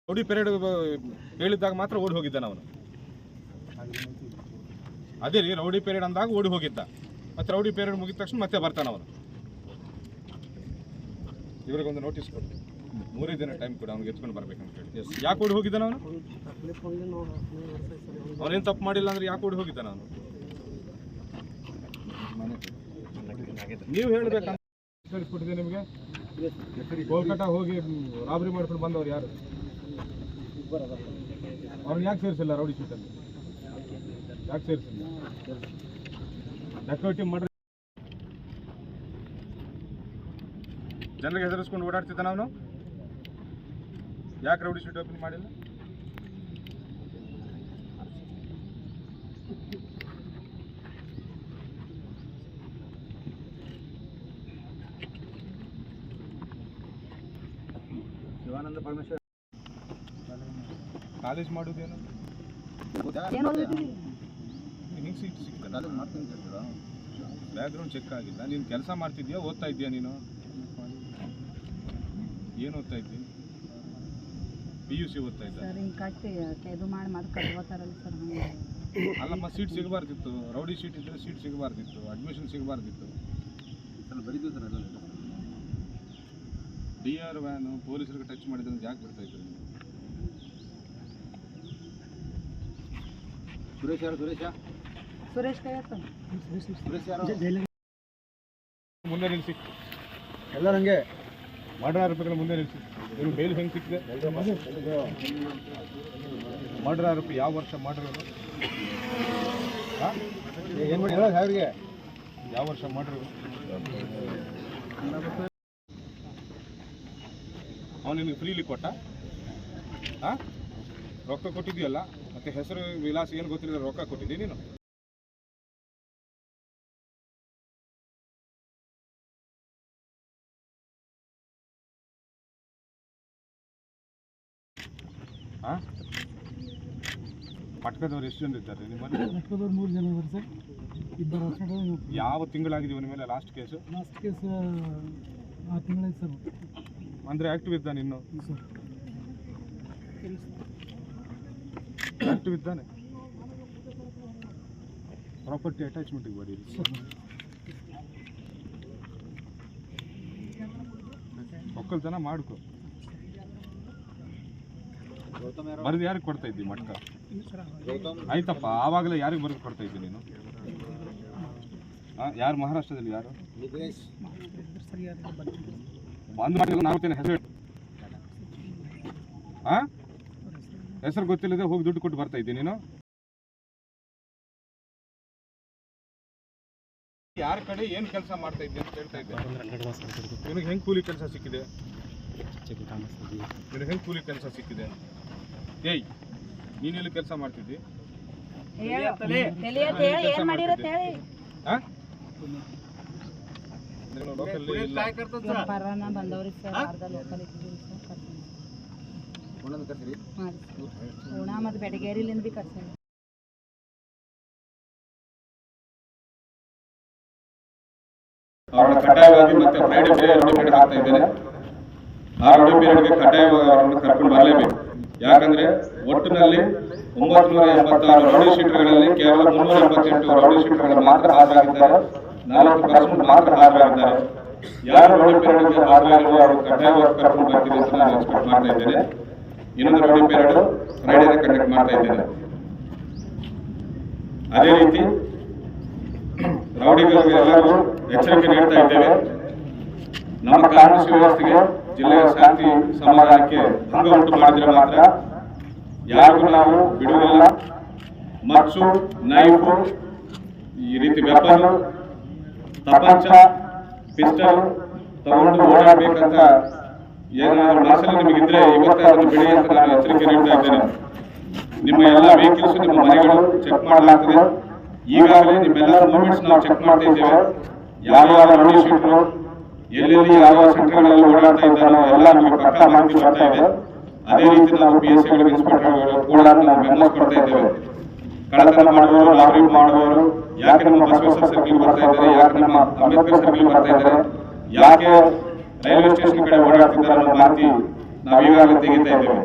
Rowdy period ಹೇಳಿದಾಗ ಮಾತ್ರ ಓಡಿ ಹೋಗಿದ್ದಾನೆ ಅವನು. ಅದೇ ರೀ ರೌಡಿ ಪೀರಿಯಡ್ ಅಂದಾಗ ಓಡಿ ಹೋಗಿದ್ದ, ಮತ್ತೆ ರೌಡಿ ಪೀರಿಯಡ್ ಮುಗಿದ ತಕ್ಷಣ ಮತ್ತೆ ಬರ್ತಾನೆ ಅವನು. ಇವ್ರಿಗೊಂದು ನೋಟಿಸ್ ಕೊಡಿ, 3 ದಿನ ಟೈಮ್ ಕೊಡಿ ಅವ್ನಿಗೆ ಎತ್ಕೊಂಡು ಬರ್ಬೇಕಂತ ಹೇಳಿ. ಯಾಕೆ ಓಡಿ ಹೋಗಿದ್ದಾನೆ ಅವನು? ಅವನೇನು ತಪ್ಪು ಮಾಡಿಲ್ಲ ಅಂದ್ರೆ ಯಾಕೆ ಓಡಿ ಹೋಗಿದ್ದಾನೆ ಅವನು? ನೀವು ಹೇಳ್ಬೇಕಂತ ಕೊಟ್ಟಿದೆ ನಿಮಗೆ. ಕೋಲ್ಕತ್ತಾ ಹೋಗಿ ರಾಬರಿ ಮಾಡ್ಕೊಂಡು ಬಂದವ್ರು ಯಾರು? ಅವ್ರನ್ನ ಯಾಕೆ ಸೇರಿಸಿಲ್ಲ ರೌಡಿ ಶೀಟಲ್ಲಿ? ಯಾಕೆ ಸೇರಿಸಿಲ್ಲ? ಡಕೈಟಿ ಮಾಡ್ರಿ ಜನರಿಗೆ ಹೆದರಿಸ್ಕೊಂಡು ಓಡಾಡ್ತಿದ್ದಾನ ಅವನು. ಯಾಕೆ ರೌಡಿ ಶೀಟ್ ಓಪನ್ ಮಾಡಿಲ್ಲ? ಶಿವಾನಂದ ಪರಮೇಶ್ವರ್ ಕಾಲೇಜ್ ಮಾಡೋದೇನು? ಹಿಂಗೆ ಸೀಟ್ ಸಿಗ್ತದೆ, ಬ್ಯಾಕ್ಗ್ರೌಂಡ್ ಚೆಕ್ ಆಗಿಲ್ಲ. ನೀನು ಕೆಲಸ ಮಾಡ್ತಿದ್ಯಾ, ಓದ್ತಾ ಇದೆಯಾ? ನೀನು ಏನು ಓದ್ತಾ ಇದ್ದೀನಿ? PUC ಓದ್ತಾ ಇದ್ದ. ಅಲ್ಲಮ್ಮ, ಸೀಟ್ ಸಿಗಬಾರ್ದಿತ್ತು. ರೌಡಿ ಶೀಟ್ ಇದ್ದರೆ ಸೀಟ್ ಸಿಗಬಾರ್ದಿತ್ತು, ಅಡ್ಮಿಷನ್ ಸಿಗಬಾರ್ದಿತ್ತು. ಬರೀತೀವಿ ಸರ್. ಎಲ್ಲ DR ವ್ಯಾನು ಪೊಲೀಸರಿಗೆ ಟಚ್ ಮಾಡಿದ್ರೆ ಯಾಕೆ ಬರ್ತಾ ಇದ್ರು? ಸುರೇಶ್ ಯಾರು? ಸುರೇಶ್ ಮುಂದೆ ನಿಲ್ಲಿಸಿ. ಎಲ್ಲರಂಗೆ ಮರ್ಡರ್ ಆರೋಪಿಗಳ ಮುಂದೆ ನಿಲ್ಲಿಸಿ. ನಿಮ್ಗೆ ಬೇಲ್ ಹೆಂಗೆ ಸಿಕ್ಕಿದೆ? ಮರ್ಡರ್ ಆರೋಪಿ ಯಾವ ವರ್ಷ ಮರ್ಡರ್? ಏನು ಮಾಡಿ ಅವ್ರಿಗೆ ಯಾವ ವರ್ಷ ಮರ್ಡರ್? ಅವನು ನಿಮಗೆ ಫ್ರೀಲಿ ಕೊಟ್ಟ? ಹಾಂ, ರೊಕ್ಕ ಕೊಟ್ಟಿದ್ದೀಯಲ್ಲ, ಮತ್ತೆ ಹೆಸರು ವಿಳಾಸ ಏನು ಗೊತ್ತಿಲ್ಲ, ರೊಕ್ಕ ಕೊಟ್ಟಿದ್ದೀಯ ನೀನು? ಹಾಂ, ಮಟ್ಕದವ್ರು ಎಷ್ಟು ಜನ ಇದ್ದಾರೆ ನಿಮ್ಮಲ್ಲಿ? ಮಟ್ಕದವ್ರು 3 ಜನ ಇದ್ದಾರೆ ಸರ್. ಇಬ್ಬರು ಯಾವ ತಿಂಗಳಾಗಿದೆ ಇವನ ಮೇಲೆ ಲಾಸ್ಟ್ ಕೇಸು? ಲಾಸ್ಟ್ ಕೇಸ್ 6 ತಿಂಗಳಾಯ್ತು ಸರ್. ಅಂದರೆ ಆ್ಯಕ್ಟಿವ್ ಇದ್ದಾನೆ ಇನ್ನು? ಆ್ಯಕ್ಟಿವ್ ಇದ್ದಾನೆ. ಪ್ರಾಪರ್ಟಿ ಅಟ್ಯಾಚ್ಮೆಂಟಿಗೆ ಬರೀ. ಒಕ್ಕಲ್ತನ ಮಾಡ್ಕೊ. ಬರೆದು ಯಾರಿಗೆ ಕೊಡ್ತಾ ಇದ್ದಿ ಮಟ್ಕ? ಆಯ್ತಪ್ಪ, ಆವಾಗಲೇ ಯಾರಿಗೆ ಬರೆದು ಕೊಡ್ತಾ ಇದ್ದಿ ನೀನು? ಯಾರು ಮಹಾರಾಷ್ಟ್ರದಲ್ಲಿ? ಯಾರು ಬಂದ್ ಮಾಡಿಲ್ಲ? ನಾವು ಹೆಸರು ಹೆಸರು ಗೊತ್ತಿಲ್ಲದೆ ಹೋಗಿ ದುಡ್ಡು ಕೊಟ್ಟು ಬರ್ತಾ ಇದ್ದೀನಿ ನೀನು? ಯಾರ ಕಡೆ ಏನು ಕೆಲಸ ಮಾಡ್ತಾ ಇದ್ದೆ ಅಂತ ಹೇಳ್ತಾ ಇದ್ದೆ. ನಿನಗೆ ಹೆಂಗೆ ಕೂಲಿ ಕೆಲಸ ಸಿಕ್ಕಿದೆ? ನಿನಗೆ ಹೆಂಗೆ ಕೂಲಿ ಕೆಲಸ ಸಿಕ್ಕಿದೆ? ಏಯ್, ನೀನೆಲ್ಲಿ ಕೆಲಸ ಮಾಡ್ತಿದ್ದಿ? ಬೆಡಗೇರಿಲಿಂದ ಬಿ ಕರ್ಸಿ. ಅವರನ್ನು ಕಡ್ಡಾಯವಾಗಿ ಮತ್ತೆ ಫ್ರೈಡೆ ರೌಡಿ ಪೀರಿಯಡ್ ಹಾಕ್ತಾ ಇದ್ದೇನೆ. ಆ ರೌಡಿ ಪೀರಿಯಡ್ಗೆ ಕಡ್ಡಾಯವಾಗಿ ಅವರನ್ನು ಕರ್ಕೊಂಡು ಬರಲೇಬೇಕು. ಯಾಕಂದ್ರೆ ಒಟ್ಟಿನಲ್ಲಿ 986 ರೌಡಿ ಶೀಟರ್ಗಳಲ್ಲಿ ಕೇವಲ 388 ರೌಡಿ ಶೀಟರ್ಗಳು ಮಾತ್ರ ಹಾಜರಾಗಿದ್ದಾರೆ. 40% ಮಾತ್ರ ಹಾಜರಾಗಿದ್ದಾರೆ. ಯಾರು ರೌಡಿ ಪೀರಿಯಡ್ಗೆ ಹಾಜರಾಗಿರುವ ಅವರು ಕಡ್ಡಾಯವಾಗಿ ಕರ್ಕೊಂಡು ಬರ್ತೀವಿ ಅಂತ ನಾನು ಎಕ್ಸ್ಪೆಕ್ಟ್ ಮಾಡ್ತಾ ಇದ್ದೇನೆ. ಇನ್ನೊಂದು ರೌಡಿ ಪೀರಿಯಡ್ ಫ್ರೈಡೇನೇ ಕಂಡಕ್ಟ್ ಮಾಡ್ತಾ ಇದ್ದೇನೆ. ಅದೇ ರೀತಿ ರೌಡಿಗಳಿಗೆ ಎಲ್ಲರೂ ಎಚ್ಚರಿಕೆ ನೀಡ್ತಾ ಇದ್ದೇವೆ. ನಮ್ಮ ಕಾನೂನು ಸುವ್ಯವಸ್ಥೆಗೆ, ಜಿಲ್ಲೆಯ ಶಾಂತಿ ಸಮಾಧಾನಕ್ಕೆ ಭಂಗ ಉಂಟು ಮಾಡಿದ್ರೆ ಮಾತ್ರ ಯಾರಿಗೂ ನಾವು ಬಿಡುವುದಿಲ್ಲ. ಮಚ್ಚು, ನೈಫು, ಈ ರೀತಿ ವೆಪನ್ ತಪಂಚ ಪಿಸ್ಟಲ್ ತಗೊಂಡು ಓಡಾಡ್ಬೇಕಂತ ಏನಾದ್ರು ಮನಸ್ಸಲ್ಲಿ ನಿಮಗಿದ್ರೆ ಇವತ್ತೇ ಅದನ್ನು ಬಿಡಿ ಅಂತ ನಾನು ಎಚ್ಚರಿಕೆ ನೀಡ್ತಾ ಇದ್ದೇನೆ. ನಿಮ್ಮ ಎಲ್ಲ ವೆಹಿಕಲ್ಸ್ ನಿಮ್ಮ ಮನೆಗಳು ಚೆಕ್ ಮಾಡಲಾಗ್ತದೆ. ಈಗಾಗಲೇ ನಿಮ್ಮೆಲ್ಲರ ಮೂವ್ಮೆಂಟ್ಸ್ ನಾವು ಚೆಕ್ ಮಾಡ್ತಾ ಇದ್ದೇವೆ. ಯಾವ ರೌಡಿ ಶೀಟರು ಎಲ್ಲೆಲ್ಲಿ ಯಾವ ಸೆಂಟರ್ಗಳಲ್ಲಿ ಓಡಾಡ್ತಾ ಇದ್ದಾರೋ ಎಲ್ಲ ನಮಗೆ ಪಕ್ಕಾ ಮಾಹಿತಿ ಬರ್ತಾ ಇದೆ. ಅದೇ ರೀತಿ ನಾವು PSI ಇನ್ಸ್ಪೆಕ್ಟರ್ಗಳು ಕೂಡ ನಾವು ಮೆಮೋಸ್ ಕೊಡ್ತಾ ಇದ್ದೇವೆ. ಕಳ್ಳತನ ಮಾಡುವವರು, ಲಾಬರಿ ಮಾಡುವವರು ಯಾಕೆ ನಮ್ಮ ಬಸವೇಶ್ವರ ಸರ್ಕಲ್ ಬರ್ತಾ ಇದ್ದಾರೆ, ಯಾಕೆ ನಮ್ಮ ಅಂಬೇಡ್ಕರ್ ಸರ್ಕಲ್ ಬರ್ತಾ ಇದ್ದಾರೆ, ಯಾಕೆ ರೈಲ್ವೆ ಸ್ಟೇಷನ್ ಕಡೆ ಓಡಾಡ್ತಿದ್ದಾರೆ ಅನ್ನೋ ಮಾಹಿತಿ ನಾವು ಈಗಾಗಲೇ ತೆಗಿತಾ ಇದ್ದೇವೆ.